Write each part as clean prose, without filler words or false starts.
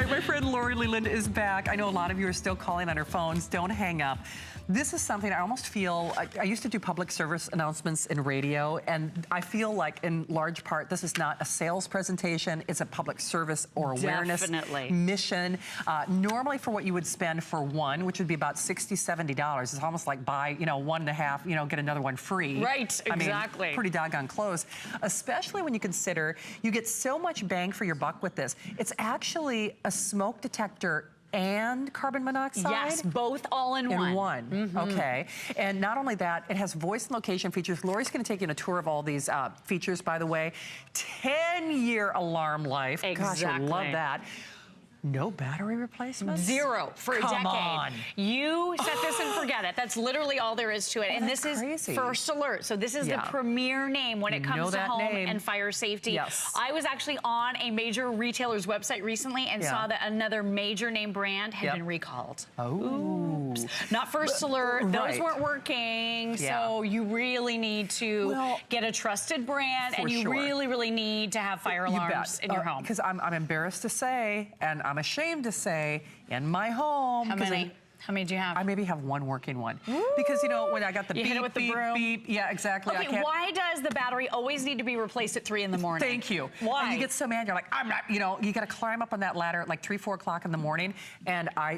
right, my friend Lori Leland is back. I know a lot of you are still calling on her phones. Don't hang up. This is something I almost feel, I used to do public service announcements in radio, and I feel like in large part, this is not a sales presentation, it's a public service or awareness mission. Normally for what you would spend for one, which would be about $60, $70, it's almost like buy, you know, 1.5, you know, get another one free. Right, exactly. I mean, pretty doggone close, especially when you consider you get so much bang for your buck with this. It's actually a smoke detector and carbon monoxide? Yes, both all in one. Mm-hmm. Okay. And not only that, it has voice and location features. Lori's going to take you on a tour of all these features, by the way. 10-year alarm life. Exactly. Gosh, I love that. No battery replacement? Zero for a decade. On. You set this and forget it. That's literally all there is to it. And this is First Alert. So this is the premier name when it comes to home and fire safety. Yes. I was actually on a major retailer's website recently and saw that another major name brand had been recalled. Oh. Oops. Not First Alert. Those weren't working. So you really need to get a trusted brand, and you really, really need to have fire alarms in your home. Because I'm embarrassed to say, and I'm ashamed to say, in my home. How many? How many do you have? I maybe have one working one. Ooh. Because, you know, when I got the beep, hit it with the broom. beep. Yeah, exactly. Okay, why does the battery always need to be replaced at 3 in the morning? Thank you. Why? And you get so mad, you're like, I'm not, you know, you got to climb up on that ladder at like 3, 4 o'clock in the morning. And I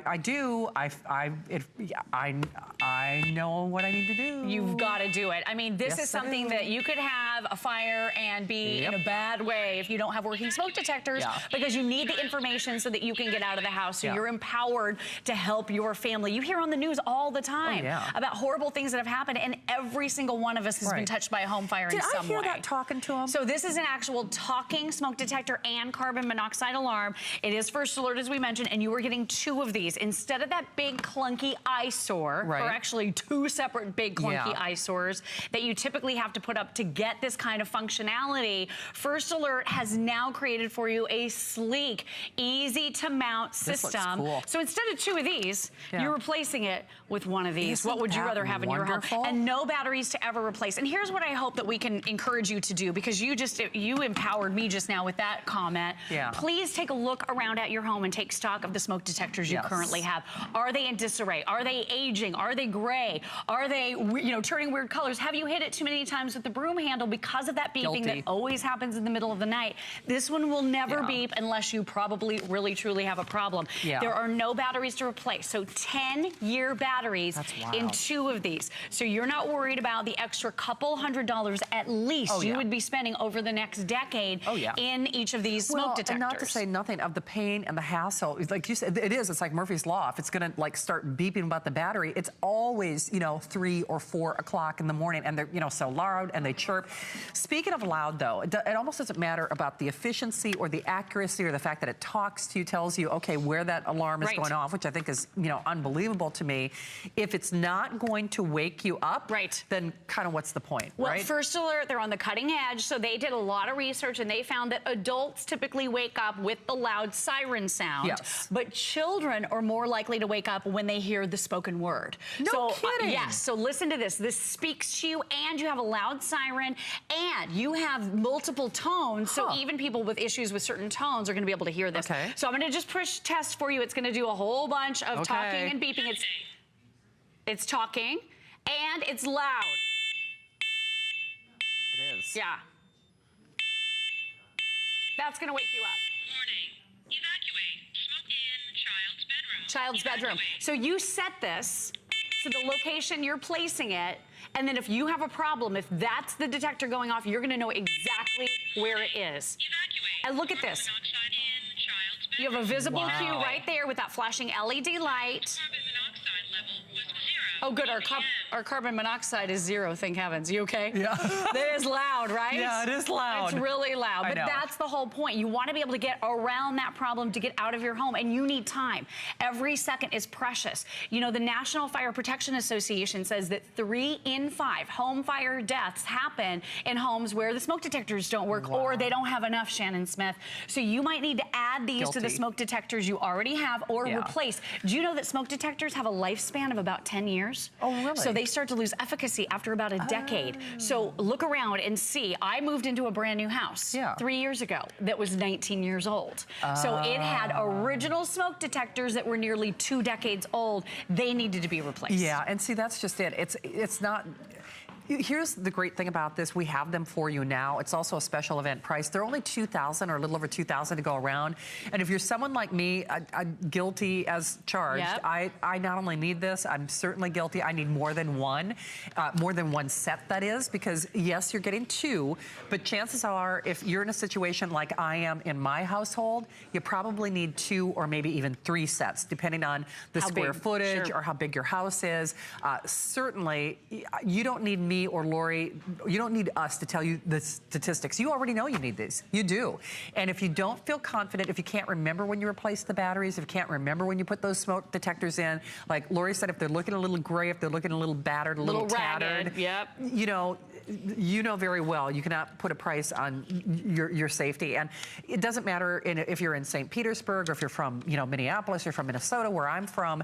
know what I need to do. You've got to do it. I mean, this is something that you could have a fire and be in a bad way if you don't have working smoke detectors, because you need the information so that you can get out of the house, so you're empowered to help your family. You hear on the news all the time about horrible things that have happened, and every single one of us has been touched by a home fire in some way. Did I hear that talking to him? So this is an actual talking smoke detector and carbon monoxide alarm. It is First Alert, as we mentioned, and you are getting 2 of these. Instead of that big clunky eyesore, or actually 2 separate big clunky eyesores that you typically have to put up to get this kind of functionality, First Alert has now created for you a sleek, easy to mount system. Cool. So instead of 2 of these, you're replacing it with one of these. Isn't what would you rather have in your home? And no batteries to ever replace. And here's what I hope that we can encourage you to do, because you empowered me just now with that comment. Please take a look around at your home and take stock of the smoke detectors you currently have. Are they in disarray? Are they aging? Are they gray? Are they, you know, turning weird colors? Have you hit it too many times with the broom handle because of that beeping that always happens in the middle of the night? This one will never beep unless you probably really truly have a problem. There are no batteries to replace. So 10-year batteries in 2 of these. So you're not worried about the extra couple $100 at least you would be spending over the next decade in each of these smoke detectors. And not to say nothing of the pain and the hassle. Like you said, it's like Murphy's Law. If it's going to like start beeping about the battery, it's always, you know, 3 or 4 o'clock in the morning, and they're, you know, so loud and they chirp. Speaking of loud, though, it almost doesn't matter about the efficiency or the accuracy or the fact that it talks to you, tells you, okay, where that alarm is going off, which I think is, you know, unbelievable to me. If it's not going to wake you up, then kind of what's the point, well, First Alert, they're on the cutting edge, so they did a lot of research, and they found that adults typically wake up with the loud siren sound, but children are more likely to wake up when they hear the spoken word. No kidding. Yes, so listen to this. This speaks to you, and you have a loud siren, and you have multiple tones, so even people with issues with certain tones are going to be able to hear this. So I'm going to just push test for you. It's going to do a whole bunch of talking and beeping. It's talking, and it's loud. It is. Yeah. That's going to wake you up. Warning. Evacuate. Smoke in child's bedroom. Child's bedroom. So you set this to the location you're placing it, and then if you have a problem, if that's the detector going off, you're going to know exactly where it is. Evacuate. And look at this. Monoxide in child's bedroom. You have a visible cue right there with that flashing LED light. Carbon monoxide level was 0. Oh, good. Our carbon monoxide is 0, thank heavens. You okay? Yeah. That is loud, right? Yeah, it is loud. It's really loud. But that's the whole point. You want to be able to get around that problem to get out of your home, and you need time. Every second is precious. You know, the National Fire Protection Association says that 3 in 5 home fire deaths happen in homes where the smoke detectors don't work or they don't have enough, Shannon Smith. So you might need to add these to the smoke detectors you already have or replace. Do you know that smoke detectors have a lifespan of about 10 years? Oh, really? So they they start to lose efficacy after about a decade. So look around and see. I moved into a brand new house 3 years ago that was 19 years old. So it had original smoke detectors that were nearly 2 decades old. They needed to be replaced. Yeah, and see, that's just it. It's not... Here's the great thing about this. We have them for you now. It's also a special event price. They're only $2,000 or a little over $2,000 to go around. And if you're someone like me, I'm guilty as charged. Yep. I not only need this, I'm certainly guilty. I need more than one set, that is, because yes, you're getting 2, but chances are if you're in a situation like I am in my household, you probably need 2 or maybe even 3 sets, depending on the square footage or how big your house is. Certainly, you don't need me or Lori, you don't need us to tell you the statistics. You already know you need these. You do. And if you don't feel confident, if you can't remember when you replaced the batteries, if you can't remember when you put those smoke detectors in, like Lori said, if they're looking a little gray, if they're looking a little battered, a little tattered, you know very well you cannot put a price on your safety. And it doesn't matter if you're in St. Petersburg or if you're from Minneapolis or from Minnesota, where I'm from.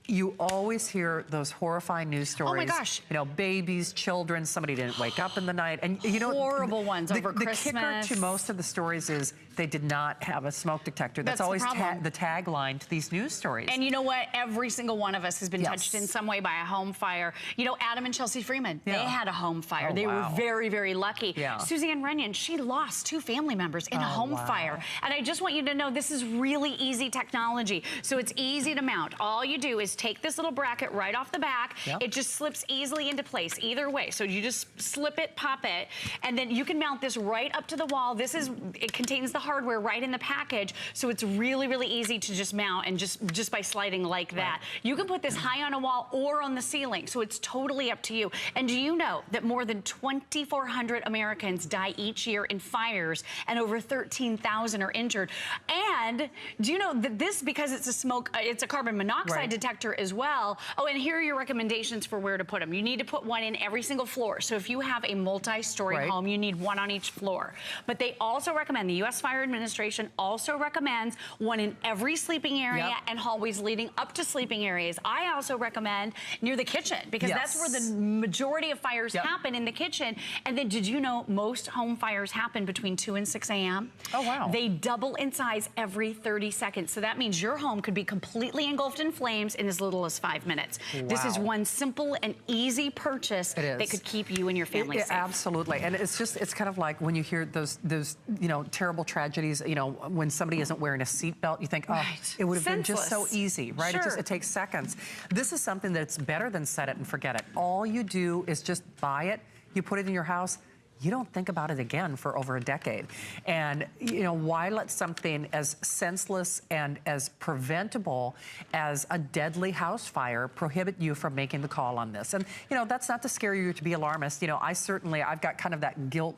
You always hear those horrifying news stories. Oh my gosh. Babies, children, somebody didn't wake up in the night. And horrible ones over Christmas. The kicker to most of the stories is they did not have a smoke detector. That's always the tagline to these news stories. And you know what? Every single one of us has been touched in some way by a home fire. Adam and Chelsea Freeman, they had a home fire. They were very, very lucky. Suzanne Runyon, she lost 2 family members in a home fire. And I just want you to know this is really easy technology. So it's easy to mount. All you do is take this little bracket right off the back. It just slips easily into place either way. So you just slip it, pop it, and then you can mount this right up to the wall. It contains the hardware right in the package, so it's really, really easy to just mount and just by sliding like that. You can put this high on a wall or on the ceiling, so it's totally up to you. And do you know that more than 2,400 Americans die each year in fires and over 13,000 are injured? And do you know that this, because it's a carbon monoxide detector as well. Oh, and here are your recommendations for where to put them. You need to put one in every single floor. So if you have a multi-story home, you need one on each floor. But they also recommend, the U.S. Fire Administration also recommends one in every sleeping area and hallways leading up to sleeping areas. I also recommend near the kitchen, because that's where the majority of fires happen, in the kitchen. And then did you know most home fires happen between 2 and 6 a.m.? Oh, wow. They double in size every 30 seconds. So that means your home could be completely engulfed in flames in as little as 5 minutes. This is one simple and easy purchase that could keep you and your family safe. Absolutely. And it's kind of like when you hear those terrible tragedies, when somebody isn't wearing a seatbelt, you think, oh, it would have been just so easy, right? It takes seconds. This is something that's better than set it and forget it. All you do is just buy it, you put it in your house, you don't think about it again for over a decade. And, why let something as senseless and as preventable as a deadly house fire prohibit you from making the call on this? And, that's not to scare you to be alarmist. I've got kind of that guilt,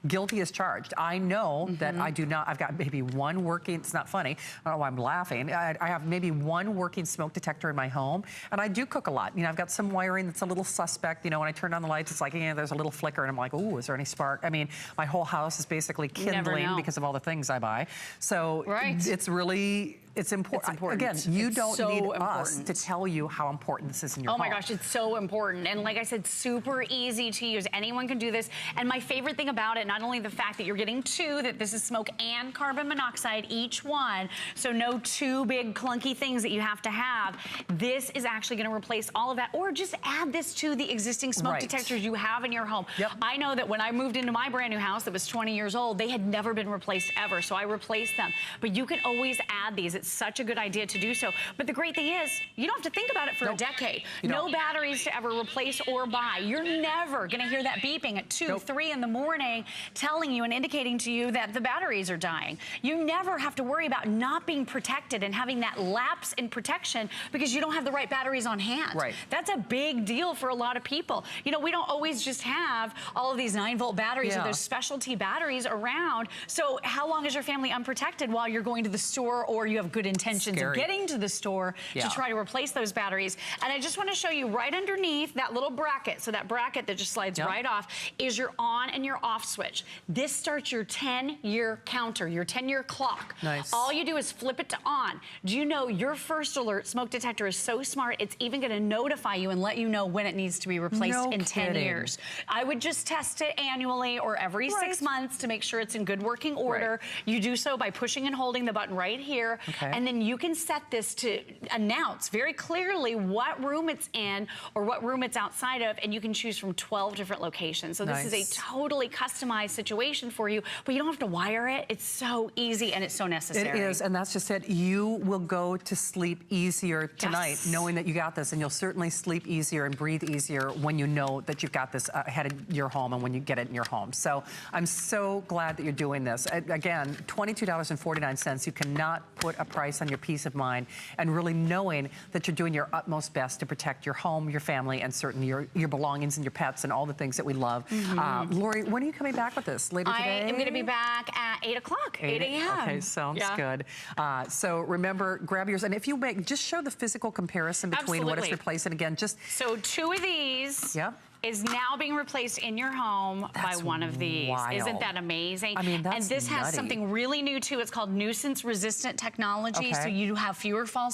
guilty as charged. I know that I do not, I've got maybe one working, it's not funny, I don't know why I'm laughing. I have maybe one working smoke detector in my home, and I do cook a lot. I've got some wiring that's a little suspect. When I turn on the lights, it's like, there's a little flicker, and I'm like, ooh, is there any spark? I mean, my whole house is basically kindling because of all the things I buy. So it's really... It's important. Again, you don't need us to tell you how important this is in your home. Oh my gosh, it's so important. And like I said, super easy to use. Anyone can do this. And my favorite thing about it, not only the fact that you're getting 2, that this is smoke and carbon monoxide, each one, so no 2 big clunky things that you have to have. This is actually going to replace all of that, or just add this to the existing smoke detectors you have in your home. I know that when I moved into my brand new house that was 20 years old, they had never been replaced ever, so I replaced them. But you can always add these. It's such a good idea to do so. But the great thing is, you don't have to think about it for a decade. No batteries to ever replace or buy. You're never going to hear that beeping at 2, 3 in the morning telling you and indicating to you that the batteries are dying. You never have to worry about not being protected and having that lapse in protection because you don't have the right batteries on hand. That's a big deal for a lot of people. We don't always just have all of these 9-volt batteries or those specialty batteries around. So how long is your family unprotected while you're going to the store or you have good intentions of getting to the store to try to replace those batteries. And I just want to show you right underneath that little bracket, so that bracket that just slides right off, is your on and your off switch. This starts your 10-year counter, your 10-year clock. Nice. All you do is flip it to on. Do you know your first alert smoke detector is so smart, it's even going to notify you and let you know when it needs to be replaced in 10 years. I would just test it annually or every 6 months to make sure it's in good working order. You do so by pushing and holding the button right here, and then you can set this to announce very clearly what room it's in or what room it's outside of, and you can choose from 12 different locations. So this is a totally customized situation for you, but you don't have to wire it. It's so easy and it's so necessary. It is, and that's just it. You will go to sleep easier tonight knowing that you got this, and you'll certainly sleep easier and breathe easier when you know that you've got this ahead of your home and when you get it in your home. So I'm so glad that you're doing this. Again, $22.49. You cannot put a price on your peace of mind and really knowing that you're doing your utmost best to protect your home, your family, and certainly your belongings and your pets and all the things that we love. Lori, when are you coming back with this? Later today? I am going to be back at 8 o'clock, 8 a.m. Okay, sounds good. So remember, grab yours, and if you make, just show the physical comparison between what it's replacing. Again, just so 2 of these. Is now being replaced in your home by one of these. Isn't that amazing? I mean, that's and this has something really new too. It's called nuisance resistant technology. So you have fewer false